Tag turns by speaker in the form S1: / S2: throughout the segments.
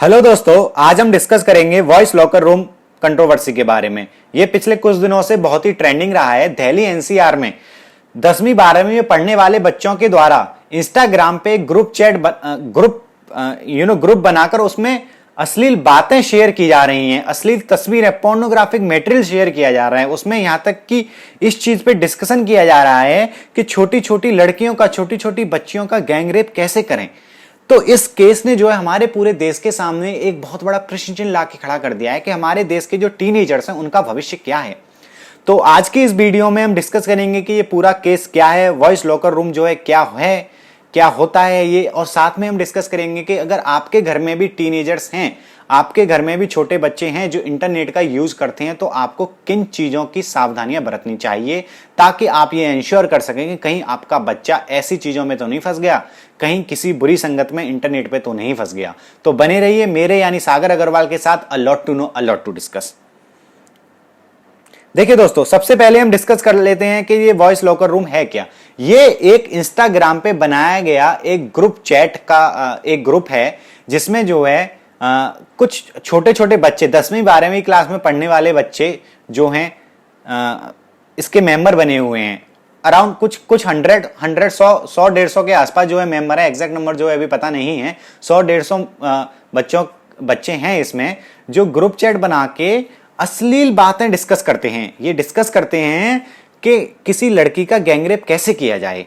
S1: Hello दोस्तों, आज हम डिस्कस करेंगे वॉइस लॉकर रूम कंट्रोवर्सी के बारे में। ये पिछले कुछ दिनों से बहुत ही ट्रेंडिंग रहा है। दिल्ली एनसीआर में 10वीं 12वीं में पढ़ने वाले बच्चों के द्वारा इंस्टाग्राम पे ग्रुप बनाकर उसमें अश्लील बातें शेयर की जा रही हैं, अश्लील तस्वीरें, पोर्नोग्राफिक मटेरियल शेयर किया जा रहा है। उसमें यहां तक कि इस चीज पे डिस्कशन किया जा रहा है कि छोटी छोटी लड़कियों का, छोटी छोटी बच्चियों का गैंगरेप कैसे करें। तो इस केस ने जो है हमारे पूरे देश के सामने एक बहुत बड़ा प्रश्न चिन्ह ला के खड़ा कर दिया है कि हमारे देश के जो टीनेजर्स हैं उनका भविष्य क्या है। तो आज की इस वीडियो में हम डिस्कस करेंगे कि ये पूरा केस क्या है, वॉइस लॉकर रूम जो है क्या होता है ये, और साथ में हम डिस्कस करेंगे कि अगर आपके घर में भी टीनेजर्स हैं, आपके घर में भी छोटे बच्चे हैं जो इंटरनेट का यूज करते हैं, तो आपको किन चीजों की सावधानियां बरतनी चाहिए ताकि आप ये इंश्योर कर सकें कि कहीं आपका बच्चा ऐसी चीजों में तो नहीं फंस गया, कहीं किसी बुरी संगत में इंटरनेट पे तो नहीं फंस गया। तो बने रहिए मेरे यानी सागर अग्रवाल के साथ। A lot to know, a lot to discuss. देखिए दोस्तों, सबसे पहले हम डिस्कस कर लेते हैं कि ये वॉइस लॉकर रूम है क्या। ये एक इंस्टाग्राम पे बनाया गया एक ग्रुप चैट का एक ग्रुप है जिसमें जो है कुछ छोटे छोटे बच्चे 10वीं 12वीं क्लास में पढ़ने वाले बच्चे जो हैं इसके मेंबर बने हुए हैं। अराउंड कुछ 100 150 के आसपास जो है मेंबर है। एग्जैक्ट नंबर जो है अभी पता नहीं है। 100 150 बच्चे हैं इसमें जो ग्रुप चैट बना के अश्लील बातें डिस्कस करते हैं। ये डिस्कस करते हैं कि किसी लड़की का गैंगरेप कैसे किया जाए,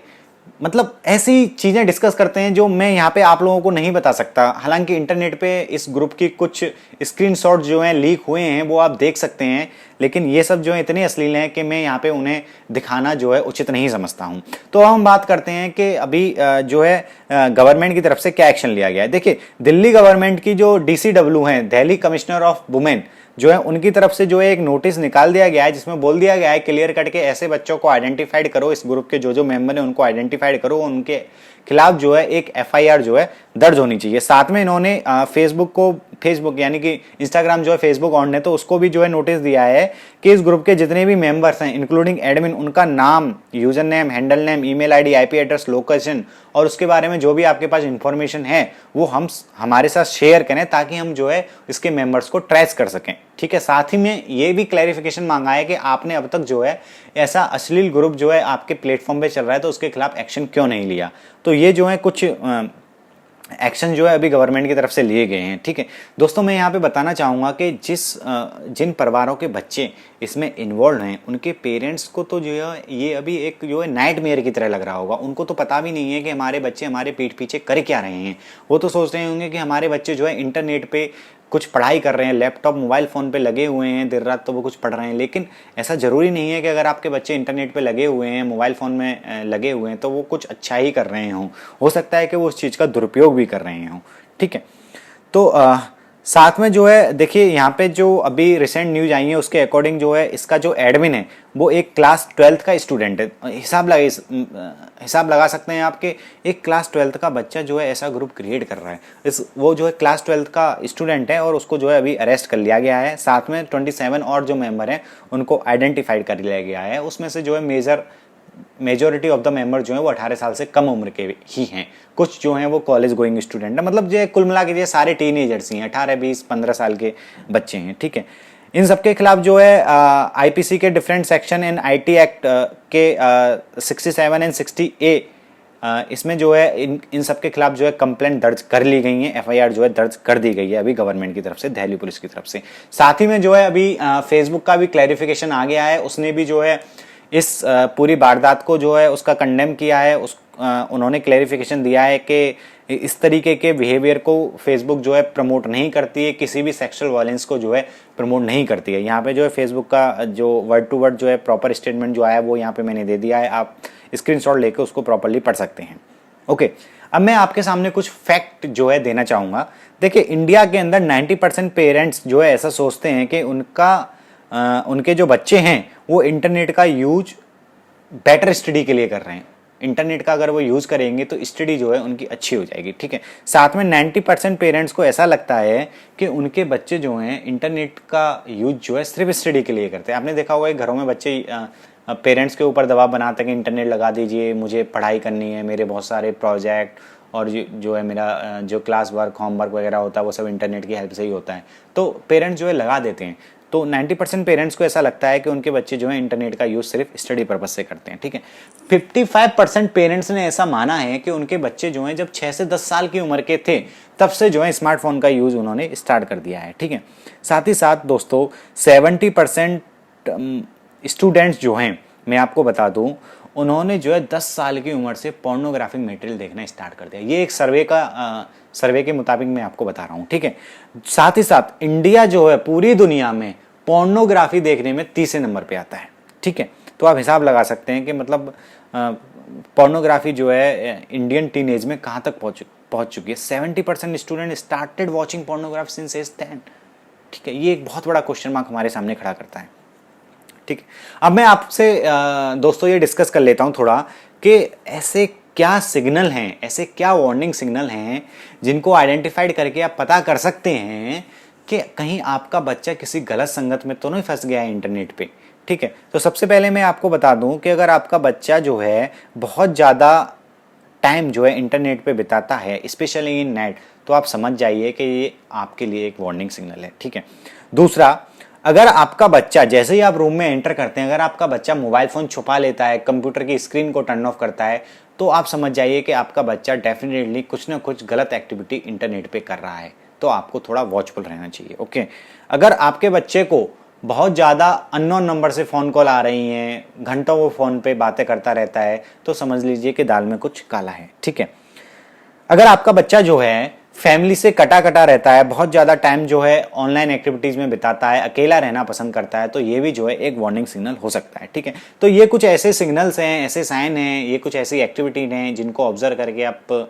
S1: मतलब ऐसी चीजें डिस्कस करते हैं जो मैं यहाँ पे आप लोगों को नहीं बता सकता। हालांकि इंटरनेट पे इस ग्रुप की कुछ स्क्रीनशॉट जो हैं लीक हुए हैं, वो आप देख सकते हैं, लेकिन ये सब जो है इतने अश्लील हैं कि मैं यहाँ पे उन्हें दिखाना जो है उचित नहीं समझता हूँ। तो हम बात करते हैं कि अभी जो है गवर्नमेंट की तरफ से क्या एक्शन लिया गया है। देखिए, दिल्ली गवर्नमेंट की जो DCW हैं, दिल्ली कमिश्नर ऑफ वुमेन, जो है उनकी तरफ से जो है एक नोटिस निकाल दिया गया है जिसमें बोल दिया गया है क्लियर कट के ऐसे बच्चों को आइडेंटिफाइड करो, इस ग्रुप के जो मेंबर हैं उनको आइडेंटिफाइड करो, उनके खिलाफ जो है एक FIR जो है दर्ज होनी चाहिए। साथ में इन्होंने फेसबुक यानी कि इंस्टाग्राम जो है फेसबुक ऑन है तो उसको भी जो है नोटिस दिया है कि इस ग्रुप के जितने भी मेंबर्स हैं इंक्लूडिंग एडमिन, उनका नाम, user name, handle name, email ID, IP address, location और उसके बारे में जो भी आपके पास इंफॉर्मेशन है वो हम हमारे साथ शेयर करें ताकि हम जो है इसके मेंबर्स को ट्रेस कर सकें। ठीक है। साथ ही में ये भी क्लैरिफिकेशन मांगा है कि आपने अब तक जो है ऐसा अश्लील ग्रुप जो है आपके प्लेटफॉर्म पे चल रहा है तो उसके खिलाफ एक्शन क्यों नहीं लिया। तो ये जो है कुछ एक्शन जो है अभी गवर्नमेंट की तरफ से लिए गए हैं। ठीक है दोस्तों, मैं यहाँ पे बताना चाहूँगा कि जिन परिवारों के बच्चे इसमें इन्वॉल्व हैं उनके पेरेंट्स को तो जो है ये अभी एक जो है नाइटमेयर की तरह लग रहा होगा। उनको तो पता भी नहीं है कि हमारे बच्चे हमारे पीठ पीछे कर क्या रहे हैं। वो तो सोच रहे होंगे कि हमारे बच्चे जो है इंटरनेट पे कुछ पढ़ाई कर रहे हैं, लैपटॉप मोबाइल फ़ोन पे लगे हुए हैं देर रात, तो वो कुछ पढ़ रहे हैं। लेकिन ऐसा ज़रूरी नहीं है कि अगर आपके बच्चे इंटरनेट पे लगे हुए हैं, मोबाइल फ़ोन में लगे हुए हैं तो वो कुछ अच्छा ही कर रहे हों। हो सकता है कि वो उस चीज़ का दुरुपयोग भी कर रहे हों। ठीक है। तो साथ में जो है देखिए यहाँ पे जो अभी रिसेंट न्यूज आई है उसके अकॉर्डिंग जो है इसका जो एडमिन है वो एक क्लास 12th का स्टूडेंट है। हिसाब लगा सकते हैं आपके एक क्लास 12th का बच्चा जो है ऐसा ग्रुप क्रिएट कर रहा है। वो जो है क्लास 12th का स्टूडेंट है और उसको जो है अभी अरेस्ट कर लिया गया है। साथ में 27 और जो मेंबर हैं उनको आइडेंटिफाइड कर लिया गया है। उसमें से जो है मेजोरिटी ऑफ द मेंबर जो है वो 18 साल से कम उम्र के ही हैं। कुछ जो हैं वो कॉलेज गोइंग स्टूडेंट है, मतलब जो कुल मिला के सारे टीनेजर्स ही हैं, 18 20 15 साल के बच्चे हैं। ठीक है। इन सबके खिलाफ जो है IPC के different section and IT act के 67 एंड 60A इसमें जो है इन सबके खिलाफ जो है कंप्लेंट दर्ज कर ली गई है, FIR जो है दर्ज कर दी गई है अभी गवर्नमेंट की तरफ से, दिल्ली पुलिस की तरफ से। साथ ही में जो है अभी फेसबुक का भी क्लैरिफिकेशन आ गया है। उसने भी जो है इस पूरी वारदात को जो है उसका कंडेम किया है। उन्होंने क्लैरिफिकेशन दिया है कि इस तरीके के बिहेवियर को फेसबुक जो है प्रमोट नहीं करती है, किसी भी सेक्सुअल वायलेंस को जो है प्रमोट नहीं करती है। यहाँ पे जो है फेसबुक का जो वर्ड टू वर्ड जो है प्रॉपर स्टेटमेंट जो आया वो यहाँ पे मैंने दे दिया है, आप स्क्रीनशॉट लेके उसको प्रॉपरली पढ़ सकते हैं। ओके, अब मैं आपके सामने कुछ फैक्ट जो है देना चाहूँगा। देखिए, इंडिया के अंदर 90% पेरेंट्स जो है ऐसा सोचते हैं कि उनके जो बच्चे हैं वो इंटरनेट का यूज बेटर स्टडी के लिए कर रहे हैं। इंटरनेट का अगर वो यूज करेंगे तो स्टडी जो है उनकी अच्छी हो जाएगी। ठीक है। साथ में 90% पेरेंट्स को ऐसा लगता है कि उनके बच्चे जो हैं इंटरनेट का यूज जो है सिर्फ स्टडी के लिए करते हैं। आपने देखा होगा घरों में बच्चे पेरेंट्स के ऊपर दबाव बनाते हैं कि इंटरनेट लगा दीजिए, मुझे पढ़ाई करनी है, मेरे बहुत सारे प्रोजेक्ट और जो है मेरा जो क्लास वर्क होमवर्क वगैरह होता है वो सब इंटरनेट की हेल्प से ही होता है। तो पेरेंट्स जो है लगा देते हैं। तो 90% पेरेंट्स को ऐसा लगता है कि उनके बच्चे जो है इंटरनेट का यूज़ सिर्फ स्टडी पर्पज से करते हैं, ठीक है। 55% पेरेंट्स ने ऐसा माना है कि उनके बच्चे जो हैं जब 6 से 10 साल की उम्र के थे तब से जो है स्मार्टफोन का यूज़ उन्होंने स्टार्ट कर दिया है, ठीक है। साथ ही साथ दोस्तों 70% स्टूडेंट्स जो हैं, मैं आपको बता दूं, उन्होंने जो है 10 साल की उम्र से पोर्नोग्राफिक मटेरियल देखना स्टार्ट कर दिया। ये एक सर्वे के मुताबिक मैं आपको बता रहा हूं, ठीक है। साथ ही साथ इंडिया जो है पूरी दुनिया में पोर्नोग्राफी देखने में तीसरे नंबर पे आता है, ठीक है। तो आप हिसाब लगा सकते हैं कि मतलब पोर्नोग्राफी जो है इंडियन टीनेज में कहां तक पहुंच चुकी है। 70% student started watching pornography since age 10, ठीक है। ये एक बहुत बड़ा क्वेश्चन मार्क हमारे सामने खड़ा करता है, ठीक है। अब मैं आपसे दोस्तों ये डिस्कस कर लेता हूं थोड़ा कि ऐसे क्या सिग्नल हैं, ऐसे क्या वार्निंग सिग्नल हैं जिनको आइडेंटिफाइड करके आप पता कर सकते हैं कि कहीं आपका बच्चा किसी गलत संगत में तो नहीं फंस गया है इंटरनेट पे, ठीक है। तो सबसे पहले मैं आपको बता दूं कि अगर आपका बच्चा जो है बहुत ज़्यादा टाइम जो है इंटरनेट पे बिताता है, स्पेशली इन नेट, तो आप समझ जाइए कि ये आपके लिए एक वार्निंग सिग्नल है, ठीक है। दूसरा, अगर आपका बच्चा जैसे ही आप रूम में एंटर करते हैं, अगर आपका बच्चा मोबाइल फ़ोन छुपा लेता है, कंप्यूटर की स्क्रीन को टर्न ऑफ करता है, तो आप समझ जाइए कि आपका बच्चा डेफिनेटली कुछ ना कुछ गलत एक्टिविटी इंटरनेट पे कर रहा है। तो आपको थोड़ा वॉचफुल रहना चाहिए, ओके। अगर आपके बच्चे को बहुत ज़्यादा अननोन नंबर से फ़ोन कॉल आ रही हैं, घंटों वो फ़ोन पे बातें करता रहता है, तो समझ लीजिए कि दाल में कुछ काला है, ठीक है। अगर आपका बच्चा जो है फैमिली से कटा कटा रहता है, बहुत ज़्यादा टाइम जो है ऑनलाइन एक्टिविटीज़ में बिताता है, अकेला रहना पसंद करता है, तो ये भी जो है एक वार्निंग सिग्नल हो सकता है, ठीक है। तो ये कुछ ऐसे सिग्नल्स हैं, ऐसे साइन हैं, ये कुछ ऐसी एक्टिविटीज हैं जिनको ऑब्जर्व करके आप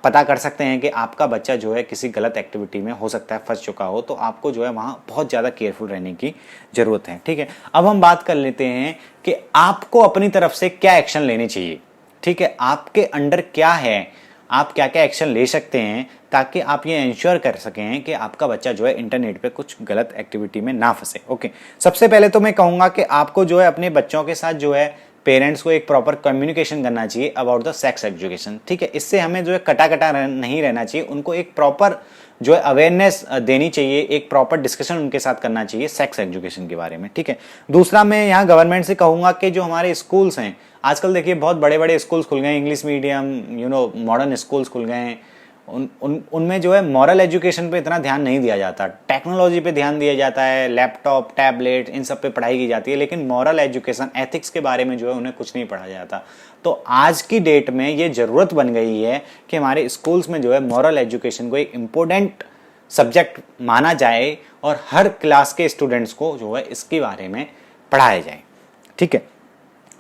S1: पता कर सकते हैं कि आपका बच्चा जो है किसी गलत एक्टिविटी में हो सकता है फंस चुका हो। तो आपको जो है वहाँ बहुत ज़्यादा केयरफुल रहने की ज़रूरत है, ठीक है। अब हम बात कर लेते हैं कि आपको अपनी तरफ से क्या एक्शन लेने चाहिए, ठीक है। आपके अंडर क्या है, आप क्या क्या एक्शन ले सकते हैं ताकि आप ये इंश्योर कर सकें कि आपका बच्चा जो है इंटरनेट पे कुछ गलत एक्टिविटी में ना फंसे, ओके। सबसे पहले तो मैं कहूँगा कि आपको जो है अपने बच्चों के साथ जो है पेरेंट्स को एक प्रॉपर कम्युनिकेशन करना चाहिए अबाउट द सेक्स एजुकेशन, ठीक है। इससे हमें जो है कटा कटा नहीं रहना चाहिए, उनको एक प्रॉपर जो है अवेयरनेस देनी चाहिए, एक प्रॉपर डिस्कशन उनके साथ करना चाहिए सेक्स एजुकेशन के बारे में, ठीक है। दूसरा, मैं यहाँ गवर्नमेंट से कहूँगा कि जो हमारे स्कूल्स हैं, आजकल देखिए बहुत बड़े बड़े स्कूल्स खुल गए हैं, इंग्लिश मीडियम मॉडर्न स्कूल्स खुल गए हैं। उनमें जो है मॉरल एजुकेशन पे इतना ध्यान नहीं दिया जाता, टेक्नोलॉजी पे ध्यान दिया जाता है, लैपटॉप टैबलेट इन सब पे पढ़ाई की जाती है, लेकिन मॉरल एजुकेशन एथिक्स के बारे में जो है उन्हें कुछ नहीं पढ़ाया जाता। तो आज की डेट में ये ज़रूरत बन गई है कि हमारे स्कूल्स में जो है मॉरल एजुकेशन को एक इम्पोर्टेंट सब्जेक्ट माना जाए और हर क्लास के स्टूडेंट्स को जो है इसके बारे में पढ़ाया जाए, ठीक है।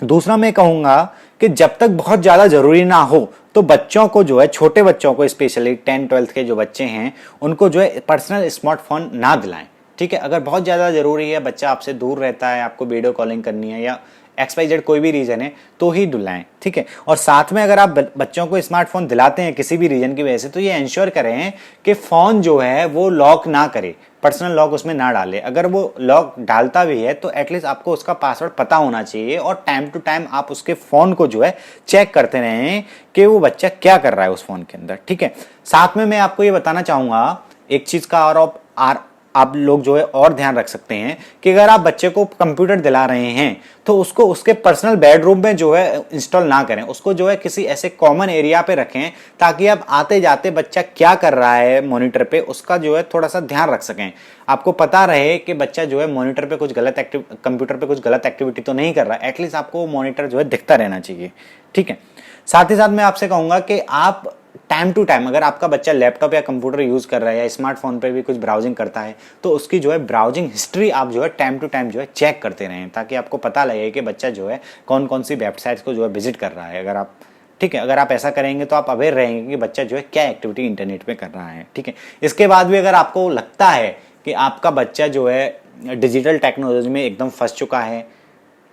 S1: दूसरा, मैं कहूँगा कि जब तक बहुत ज़्यादा ज़रूरी ना हो तो बच्चों को जो है, छोटे बच्चों को स्पेशली 10-12 के जो बच्चे हैं, उनको जो है पर्सनल स्मार्टफोन ना दिलाएं, ठीक है। अगर बहुत ज़्यादा ज़रूरी है, बच्चा आपसे दूर रहता है, आपको वीडियो कॉलिंग करनी है या XYZ कोई भी रीज़न है, तो ही दिलाएं, ठीक है। और साथ में अगर आप बच्चों को स्मार्टफोन दिलाते हैं किसी भी रीजन की वजह से, तो ये इंश्योर करें कि फ़ोन जो है वो लॉक ना करे, पर्सनल लॉक उसमें ना डाले। अगर वो लॉक डालता भी है तो एटलीस्ट आपको उसका पासवर्ड पता होना चाहिए और टाइम टू टाइम आप उसके फ़ोन को जो है चेक करते रहें कि वो बच्चा क्या कर रहा है उस फ़ोन के अंदर, ठीक है। साथ में मैं आपको ये बताना चाहूँगा एक चीज़ का, और आप लोग जो है और ध्यान रख सकते हैं कि अगर आप बच्चे को कंप्यूटर दिला रहे हैं तो उसको उसके पर्सनल बेडरूम में जो है इंस्टॉल ना करें, उसको जो है किसी ऐसे कॉमन एरिया पे रखें ताकि आप आते जाते बच्चा क्या कर रहा है मॉनिटर पे उसका जो है थोड़ा सा ध्यान रख सकें। आपको पता रहे कि बच्चा जो है मॉनिटर पे कुछ गलत कंप्यूटर पे कुछ गलत एक्टिविटी तो नहीं कर रहा है, एटलीस्ट आपको मॉनिटर जो है दिखता रहना चाहिए, ठीक है। साथ ही साथ मैं आपसे कहूँगा कि आप टाइम टू टाइम, अगर आपका बच्चा लैपटॉप या कंप्यूटर यूज कर रहा है या स्मार्टफोन पे भी कुछ ब्राउजिंग करता है, तो उसकी जो है ब्राउजिंग हिस्ट्री आप जो है टाइम टू टाइम जो है चेक करते रहें ताकि आपको पता लगे कि बच्चा जो है कौन कौन सी वेबसाइट्स को जो है विजिट कर रहा है। अगर आप, ठीक है, अगर आप ऐसा करेंगे तो आप अवेयर रहेंगे कि बच्चा जो है क्या एक्टिविटी इंटरनेट पे कर रहा है, ठीक है। इसके बाद भी अगर आपको लगता है कि आपका बच्चा जो है डिजिटल टेक्नोलॉजी में एकदम फंस चुका है,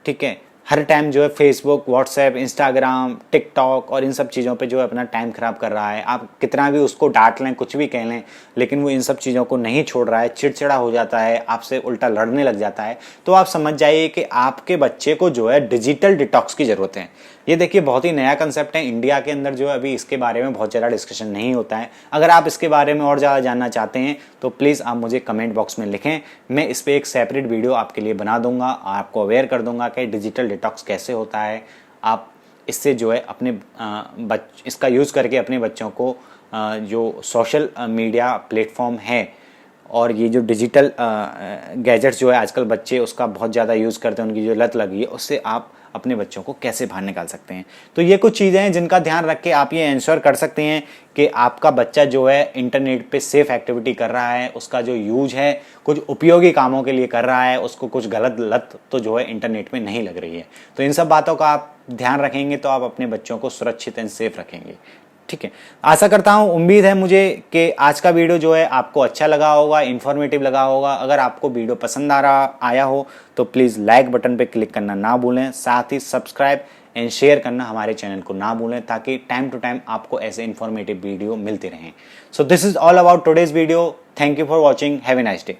S1: ठीक है, हर टाइम जो है फेसबुक, व्हाट्सएप, इंस्टाग्राम, टिकटॉक और इन सब चीज़ों पे जो है अपना टाइम खराब कर रहा है। आप कितना भी उसको डांट लें, कुछ भी कह लें, लेकिन वो इन सब चीज़ों को नहीं छोड़ रहा है, चिड़चिड़ा हो जाता है, आपसे उल्टा लड़ने लग जाता है, तो आप समझ जाइए कि आपके बच्चे को जो है डिजिटल डिटॉक्स की ज़रूरत है। ये देखिए बहुत ही नया कंसेप्ट है, इंडिया के अंदर जो है अभी इसके बारे में बहुत ज़्यादा डिस्कशन नहीं होता है। अगर आप इसके बारे में और ज़्यादा जानना चाहते हैं तो प्लीज़ आप मुझे कमेंट बॉक्स में लिखें, मैं इस पर एक सेपरेट वीडियो आपके लिए बना दूंगा, आपको अवेयर कर दूंगा कि डिजिटल डिटॉक्स कैसे होता है। आप इससे जो है अपने इसका यूज़ करके अपने बच्चों को जो सोशल मीडिया प्लेटफॉर्म है और ये जो डिजिटल गैजेट्स जो है आजकल बच्चे उसका बहुत ज़्यादा यूज़ करते हैं, उनकी जो लत लगी है, उससे आप अपने बच्चों को कैसे बाहर निकाल सकते हैं। तो ये कुछ चीज़ें हैं जिनका ध्यान रख के आप ये इंश्योर कर सकते हैं कि आपका बच्चा जो है इंटरनेट पे सेफ एक्टिविटी कर रहा है, उसका जो यूज है कुछ उपयोगी कामों के लिए कर रहा है, उसको कुछ गलत लत तो जो है इंटरनेट में नहीं लग रही है। तो इन सब बातों का आप ध्यान रखेंगे तो आप अपने बच्चों को सुरक्षित एंड सेफ रखेंगे। ठीक है, आशा करता हूँ, उम्मीद है मुझे कि आज का वीडियो जो है आपको अच्छा लगा होगा, इन्फॉर्मेटिव लगा होगा। अगर आपको वीडियो पसंद आया हो तो प्लीज़ लाइक बटन पे क्लिक करना ना भूलें, साथ ही सब्सक्राइब एंड शेयर करना हमारे चैनल को ना भूलें, ताकि टाइम टू टाइम आपको ऐसे इन्फॉर्मेटिव वीडियो मिलते रहें। So this is all about today's video. Thank you for watching. Have a nice day.